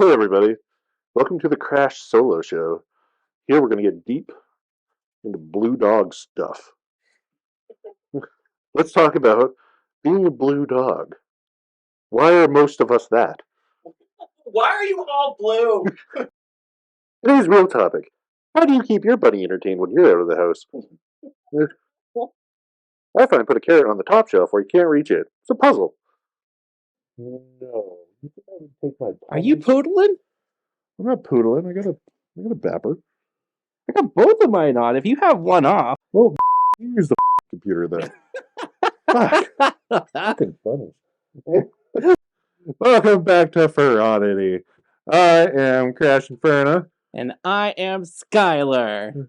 Hey everybody, welcome to the Crash Solo Show. Here we're going to get deep into blue dog stuff. Let's talk about being a blue dog. Why are most of us that? Why are you all blue? Today's real topic. How do you keep your buddy entertained when you're out of the house? I find put a carrot on the top shelf where you can't reach it. It's a puzzle. No, you think I would take my Are you poodling? I'm not poodling. I got a bapper. I got both of mine on. If you have one off. Well, you use the computer then. Fuck. Fucking funny. Welcome back to Fur Oddity. I am Crash Inferno. And I am Skylar.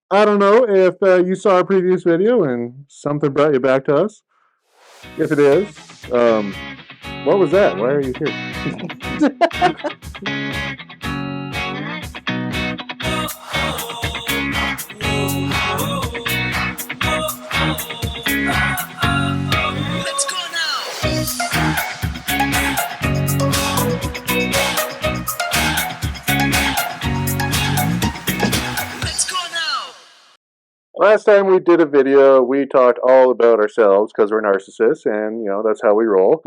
I don't know if you saw our previous video and something brought you back to us. If it is, what was that? Why are you here? Let's go now. Let's go now. Last time we did a video, we talked all about ourselves because we're narcissists and, that's how we roll.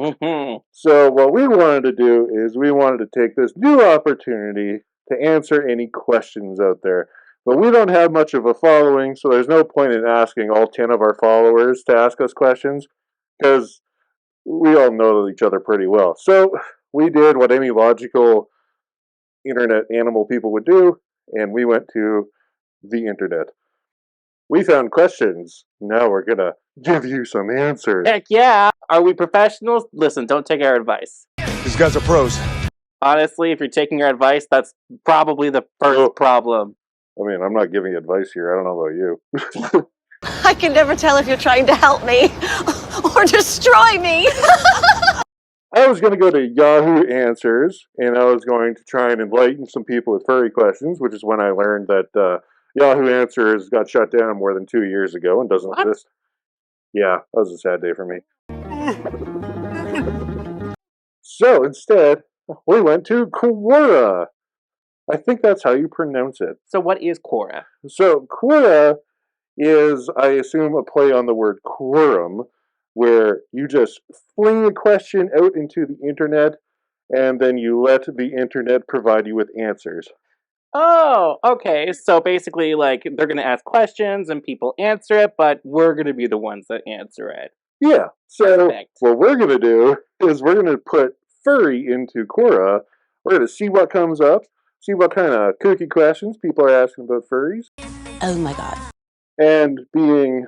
So what we wanted to do is we wanted to take this new opportunity to answer any questions out there. But we don't have much of a following, so there's no point in asking all 10 of our followers to ask us questions because we all know each other pretty well. So we did what any logical internet animal people would do, and we went to the internet. We found questions. Now we're gonna give you some answers. Heck yeah. Are we professionals? Listen, don't take our advice. These guys are pros. Honestly, if you're taking our advice, that's probably the first problem. I mean, I'm not giving advice here. I don't know about you. I can never tell if you're trying to help me or destroy me. I was going to go to Yahoo Answers, and I was going to try and enlighten some people with furry questions, which is when I learned that Yahoo Answers got shut down more than 2 years ago and doesn't exist. Yeah, that was a sad day for me. So instead, we went to Quora. I think that's how you pronounce it. So what is Quora? So Quora is, I assume, a play on the word quorum, where you just fling a question out into the internet, and then you let the internet provide you with answers. Oh, okay. So basically, like, they're going to ask questions and people answer it, but we're going to be the ones that answer it. Yeah, so Perfect. what we're going to do is we're going to put Furry into Quora. We're going to see what comes up, see what kind of kooky questions people are asking about furries. Oh my god. And being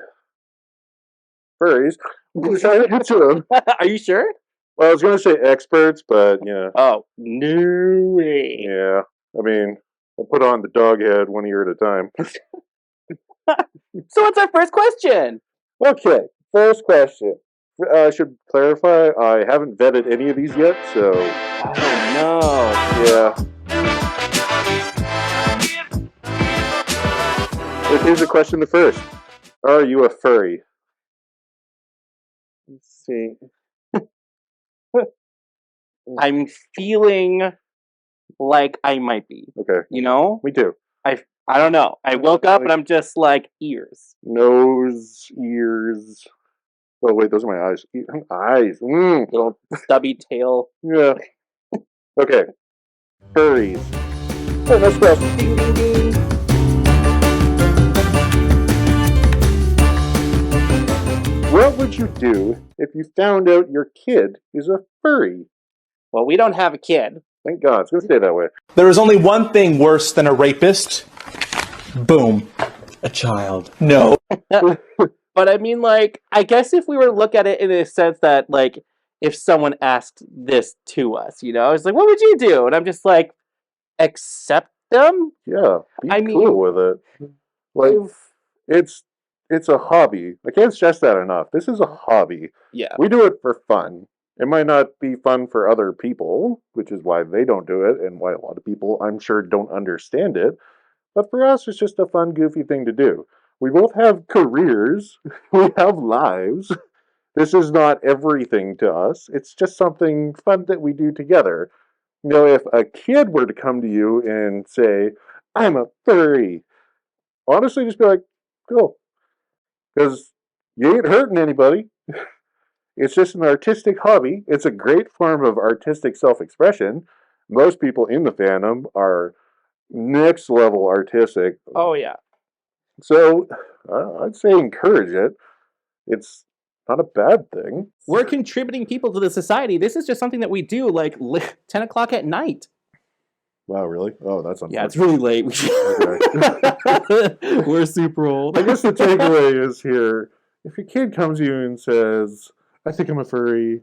furries, we're trying to answer them. Are you sure? Well, I was going to say experts, but yeah. Oh, no way. Yeah, I mean, I'll put on the dog head one ear at a time. So what's our first question? Okay, first question. I should clarify, I haven't vetted any of these yet, so Oh, no. yeah. But here's a question the first. Are you a furry? Let's see. I'm feeling like I might be. Okay, You know? me too. I don't know. I woke up and I'm just like, ears. Nose, ears. Oh wait, those are my eyes. Eyes. Little stubby tail. Yeah. Okay. Furries. Oh, next question. Ding, ding, ding. What would you do if you found out your kid is a furry? Well, we don't have a kid. Thank God, it's gonna stay that way. There is only one thing worse than a rapist. Boom. A child. No. But I mean, like, I guess if we were to look at it in a sense that, like, if someone asked this to us, it's like, what would you do? And I'm just like, accept them? Yeah, be I mean- cool with it. Like, it's a hobby. I can't stress that enough. This is a hobby. Yeah. We do it for fun. It might not be fun for other people, which is why they don't do it, and why a lot of people, I'm sure, don't understand it. But for us, it's just a fun, goofy thing to do. We both have careers. We have lives. This is not everything to us. It's just something fun that we do together. if a kid were to come to you and say, I'm a furry, honestly, just be like, cool. Because you ain't hurting anybody. It's just an artistic hobby. It's a great form of artistic self expression. Most people in the fandom are next level artistic. Oh, yeah. So I'd say encourage it. It's not a bad thing. We're contributing people to the society. This is just something that we do like 10 o'clock at night. Wow, really? Oh, that's unfortunate. Yeah, it's really late. Okay. We're super old. I guess the takeaway is here, if your kid comes to you and says, I think I'm a furry,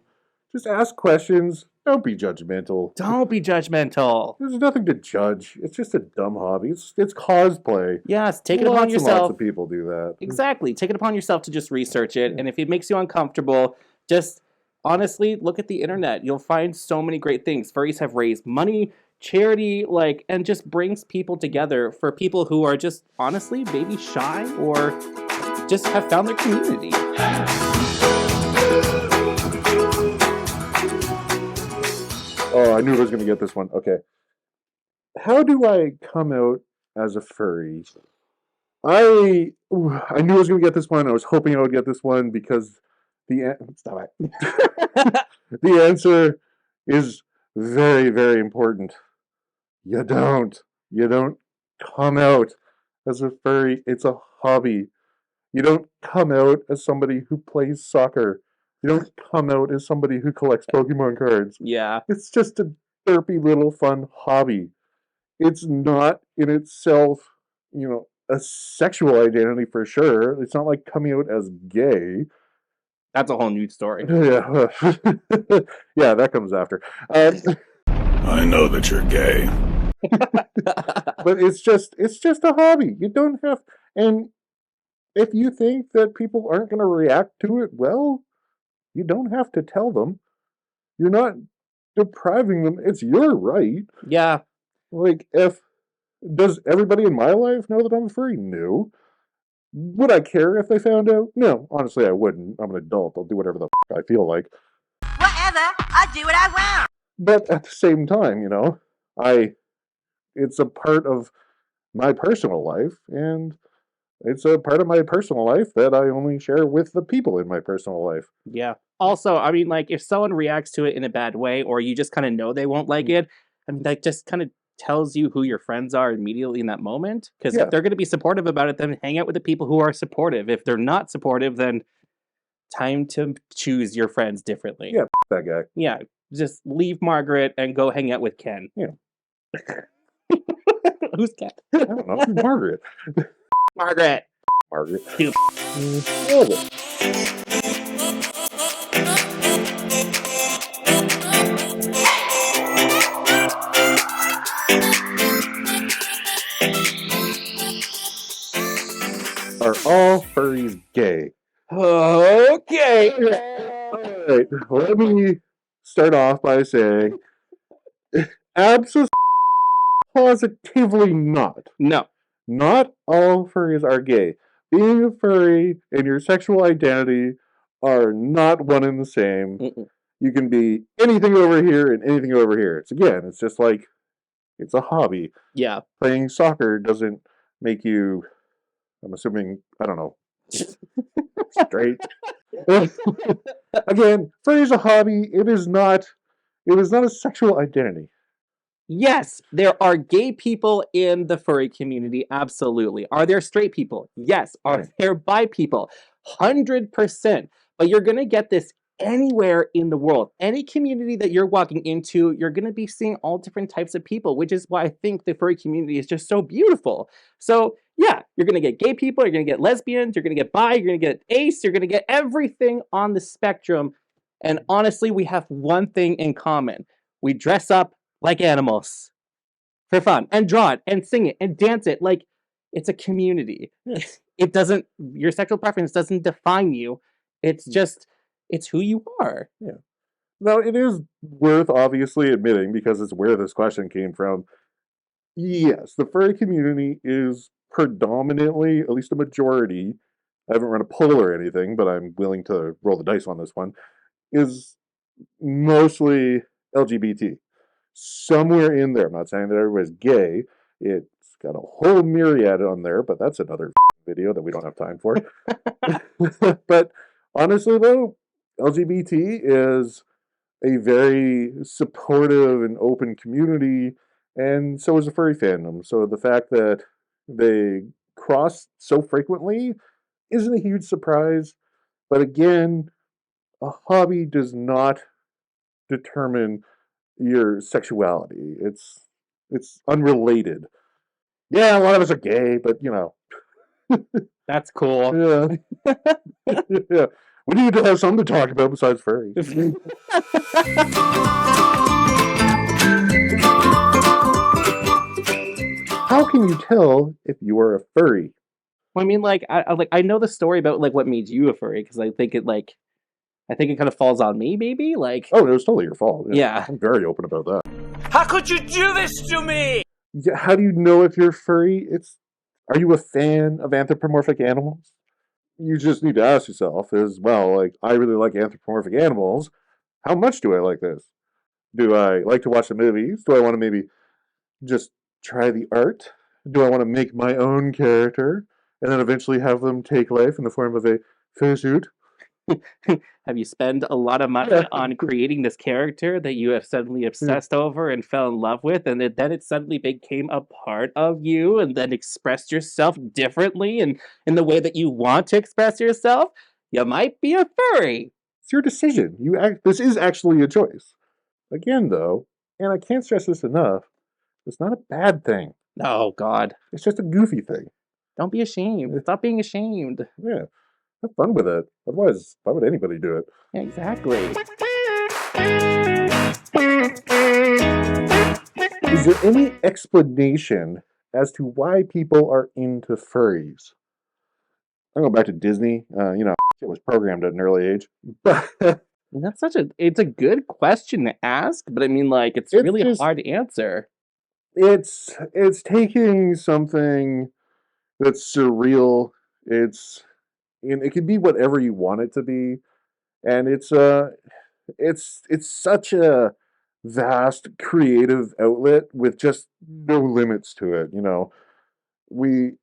just ask questions. Don't be judgmental. Don't be judgmental. There's nothing to judge. It's just a dumb hobby. It's cosplay. Yes, take it Lots upon and yourself. Lots of people do that. Exactly. Take it upon yourself to just research it. And if it makes you uncomfortable, just honestly look at the internet. You'll find so many great things. Furries have raised money, charity, and just brings people together for people who are just honestly maybe shy or just have found their community. Oh, I knew I was going to get this one. Okay. How do I come out as a furry? I knew I was going to get this one. I was hoping I would get this one because stop it. The answer is very, very important. You don't come out as a furry. It's a hobby. You don't come out as somebody who plays soccer. You don't come out as somebody who collects Pokemon cards. Yeah. It's just a derpy little fun hobby. It's not in itself, a sexual identity for sure. It's not like coming out as gay. That's a whole new story. Yeah, yeah, that comes after. I know that you're gay. But it's just a hobby. You don't have, and if you think that people aren't going to react to it well, you don't have to tell them. You're not depriving them. It's your right. Yeah. Like, does everybody in my life know that I'm a furry? No. Would I care if they found out? No, honestly, I wouldn't. I'm an adult. I'll do whatever the I feel like. Whatever. I do what I want. But at the same time, it's a part of my personal life, and it's a part of my personal life that I only share with the people in my personal life. Yeah. Also, I mean, if someone reacts to it in a bad way, or you just kind of know they won't like it, I mean, that just kind of tells you who your friends are immediately in that moment. Because if they're going to be supportive about it, then hang out with the people who are supportive. If they're not supportive, then time to choose your friends differently. Yeah, that guy. Yeah, just leave Margaret and go hang out with Ken. Yeah. Who's Ken? I don't know. Margaret. Margaret. Margaret. Margaret. Are all furries gay? Okay. All right. Let me start off by saying, absolutely positively not. No. Not all furries are gay. Being a furry and your sexual identity are not one and the same. Mm-mm. You can be anything over here and anything over here. It's just like, it's a hobby. Yeah. Playing soccer doesn't make you, I'm assuming, I don't know, straight. Again, furry is a hobby. It is not a sexual identity. Yes, there are gay people in the furry community. Absolutely. Are there straight people? Yes. Are there bi people? 100%. But you're going to get this anywhere in the world. Any community that you're walking into, you're going to be seeing all different types of people, which is why I think the furry community is just so beautiful. So, yeah, you're going to get gay people, you're going to get lesbians, you're going to get bi, you're going to get ace, you're going to get everything on the spectrum. And honestly, we have one thing in common. We dress up like animals for fun and draw it and sing it and dance it. Like, it's a community. It doesn't, your sexual preference doesn't define you. It's just, it's who you are. Yeah. Now, it is worth obviously admitting, because it's where this question came from. Yes, the furry community is predominantly, at least a majority, I haven't run a poll or anything, but I'm willing to roll the dice on this one, is mostly LGBT. somewhere in there. I'm not saying that everybody's gay. It's got a whole myriad on there, but that's another video that we don't have time for. But honestly, though, LGBT is a very supportive and open community, and so is the furry fandom. So the fact that they cross so frequently isn't a huge surprise. But again, a hobby does not determine your sexuality. It's unrelated. Yeah, a lot of us are gay, but That's cool. yeah, yeah. We need to have something to talk about besides furries. How can you tell if you are a furry? Well, I mean, like, I know the story about like what made you a furry because I think it kind of falls on me, maybe. Like, Oh, it was totally your fault. Yeah. I'm very open about that. How could you do this to me? Yeah, how do you know if you're furry? Are you a fan of anthropomorphic animals? You just need to ask yourself as well, like, I really like anthropomorphic animals. How much do I like this? Do I like to watch the movies? Do I want to maybe just try the art? Do I want to make my own character and then eventually have them take life in the form of a fursuit? have you spent a lot of money on creating this character that you have suddenly obsessed over and fell in love with, and then it suddenly became a part of you, and then expressed yourself differently and in the way that you want to express yourself? You might be a furry. It's your decision. This is actually a choice. Again, though, and I can't stress this enough, it's not a bad thing. Oh God! It's just a goofy thing. Don't be ashamed. Stop being ashamed. Yeah, have fun with it. Otherwise, why would anybody do it? Yeah, exactly. Is there any explanation as to why people are into furries? I'm going back to Disney. It was programmed at an early age. But It's a good question to ask, but I mean, like, it's really hard to answer. it's taking something that's surreal. It can be whatever you want it to be, and it's such a vast creative outlet with just no limits to it. We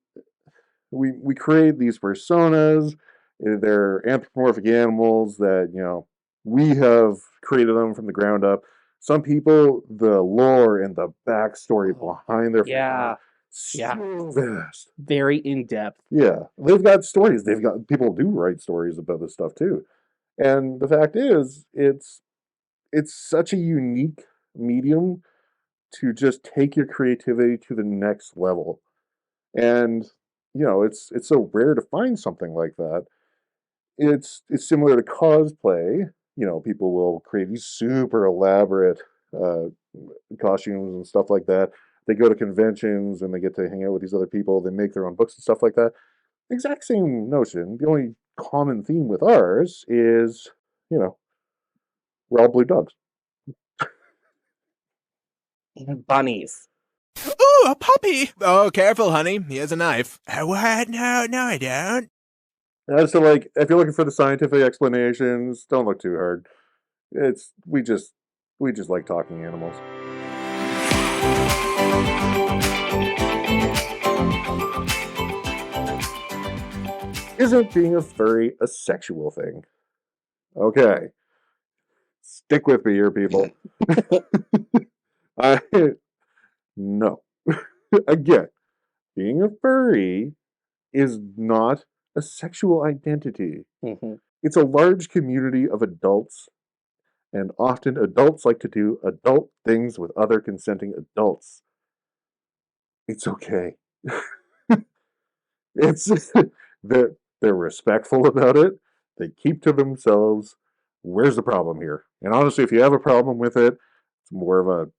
we create these personas. They're anthropomorphic animals that we have created them from the ground up. Some people, the lore and the backstory behind their Yeah. so vast. Very in depth. Yeah, they've got stories. They've got people do write stories about this stuff too. And the fact is, it's such a unique medium to just take your creativity to the next level. And it's so rare to find something like that. It's similar to cosplay. People will create these super elaborate costumes and stuff like that. They go to conventions and they get to hang out with these other people. They make their own books and stuff like that. Exact same notion. The only common theme with ours is, we're all blue dogs. Bunnies. Ooh, a puppy! Oh, careful, honey. He has a knife. What? No, I don't. So, like, if you're looking for the scientific explanations, don't look too hard. We just like talking animals. Isn't being a furry a sexual thing? Okay. Stick with me here, people. No. Again, being a furry is not a sexual identity. Mm-hmm. It's a large community of adults, and often adults like to do adult things with other consenting adults. It's okay. They're respectful about it. They keep to themselves. Where's the problem here? And honestly, if you have a problem with it, it's more of a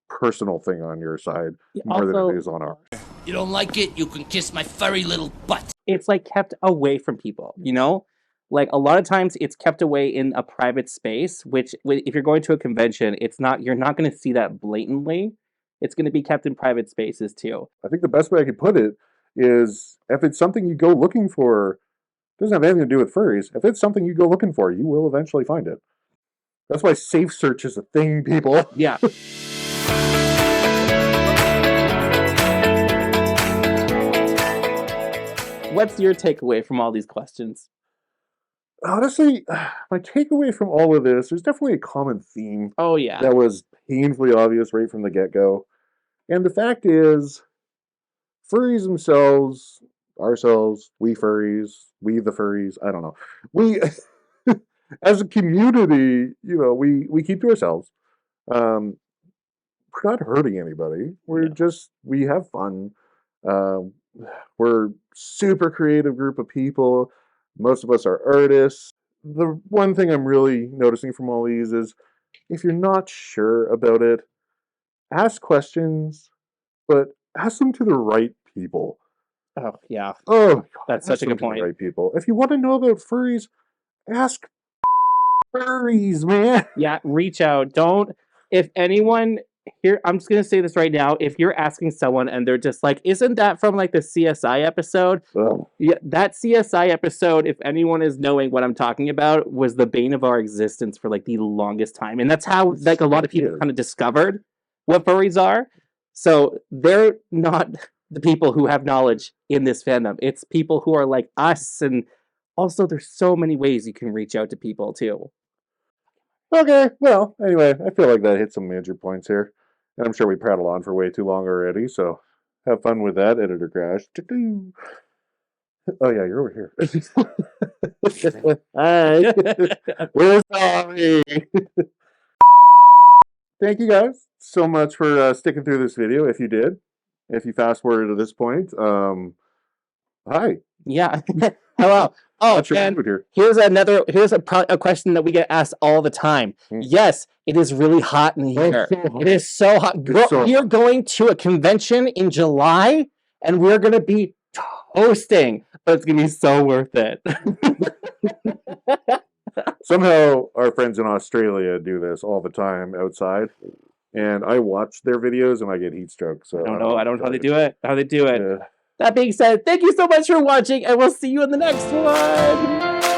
personal thing on your side more than it is on ours. You don't like it? You can kiss my furry little butt. It's like kept away from people, Like a lot of times it's kept away in a private space, which if you're going to a convention, you're not going to see that blatantly. It's going to be kept in private spaces too. I think the best way I could put it is if it's something you go looking for, it doesn't have anything to do with furries. If it's something you go looking for, you will eventually find it. That's why safe search is a thing, people. Yeah. What's your takeaway from all these questions? Honestly, my takeaway from all of this, there's definitely a common theme Oh yeah. that was painfully obvious right from the get-go. And the fact is, furries themselves, ourselves, we furries, we the furries, I don't know. We, as a community, we keep to ourselves. Um, we're not hurting anybody. We have fun. Um, we're super creative group of people. Most of us are artists. The one thing I'm really noticing from all these is if you're not sure about it, ask questions, but ask them to the right people. Oh yeah. Oh, God, That's such a ask them good to the point. right people. If you want to know about furries, ask furries, man. Yeah, reach out. Don't, if anyone here, I'm just gonna say this right now. If you're asking someone and they're just like, isn't that from like the CSI episode? Ugh. Yeah, that CSI episode, if anyone is knowing what I'm talking about, was the bane of our existence for like the longest time. And that's how like a lot of people kind of discovered what furries are. So they're not the people who have knowledge in this fandom. It's people who are like us. And also there's so many ways you can reach out to people too. Okay, well, anyway, I feel like that hit some major points here. And I'm sure we prattle on for way too long already, so have fun with that, Editor Crash. Oh, yeah, you're over here. Hi. Where's Tommy? Thank you guys so much for sticking through this video, if you did. If you fast forwarded to this point, hi. Yeah. Hello. Oh, What's your and mood here? here's a question that we get asked all the time. Yes, it is really hot in here. It is so hot. We are going to a convention in July, and we're going to be toasting, but it's going to be so worth it. Somehow, our friends in Australia do this all the time outside, and I watch their videos and I get heat stroke. So I don't know how they do it. Yeah. That being said, thank you so much for watching, and we'll see you in the next one.